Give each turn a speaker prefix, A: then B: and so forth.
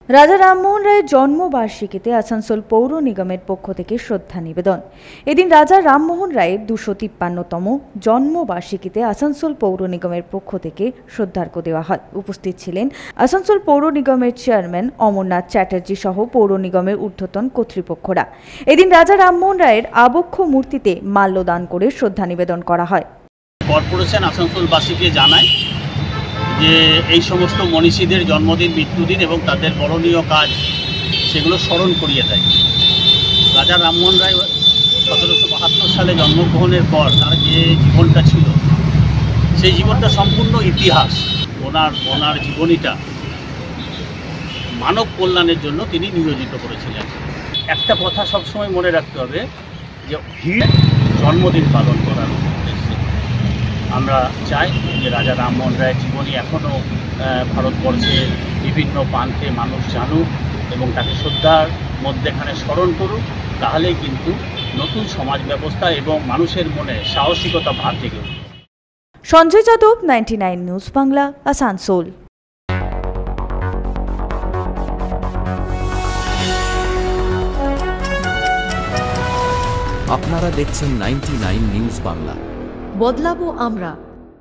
A: রাজা রামমোহন রায়ের জন্মবার্ষিকীতে আসানসোল পৌর নিগমের পক্ষ থেকে শ্রদ্ধা নিবেদন। এদিন রাজা রামমোহন রায়ের 253তম জন্মবার্ষিকীতে আসানসোল পৌর নিগমের পক্ষ থেকে শ্রদ্ধার্ঘ্য দেওয়া হয়। উপস্থিত ছিলেন আসানসোল পৌর নিগমের চেয়ারম্যান অমরনাথ চ্যাটার্জি সহ পৌর নিগমের ঊর্ধ্বতন কর্তৃপক্ষরা। এদিন রাজা রামমোহন রায়ের আবক্ষ মূর্তিতে মাল্যদান করে শ্রদ্ধা নিবেদন করা হয়।
B: কর্পোরেশন আসানসোলবাসীকে জানায় যে এই সমস্ত মনীষীদের জন্মদিন, মৃত্যুদিন এবং তাদের বরণীয় কাজ সেগুলো স্মরণ করিয়ে দেয়। রাজা রামমোহন রায় 1772 সালে জন্মগ্রহণের পর তার যে জীবনটা ছিল সেই জীবনটা সম্পূর্ণ ইতিহাস। ওনার জীবনীটা মানব কল্যাণের জন্য তিনি নিয়োজিত করেছিলেন। একটা কথা সবসময় মনে রাখতে হবে যে জন্মদিন পালন করার উদ্দেশ্যে আমরা চাই যে রাজা রামমোহন রায়ের জীবনী এখনও ভারতবর্ষের বিভিন্ন প্রান্তে মানুষ জানুক এবং তাকে শ্রদ্ধার মধ্যেখানে স্মরণ করুক। তাহলেই কিন্তু নতুন সমাজ ব্যবস্থা এবং মানুষের মনে সাহসিকতা ভাব জেগে উঠবে।
A: সঞ্জয় যাদব, 99 নিউজ বাংলা, আসানসোল।
C: আপনারা দেখছেন 99 নিউজ বাংলা।
D: বদলাবো আমরা।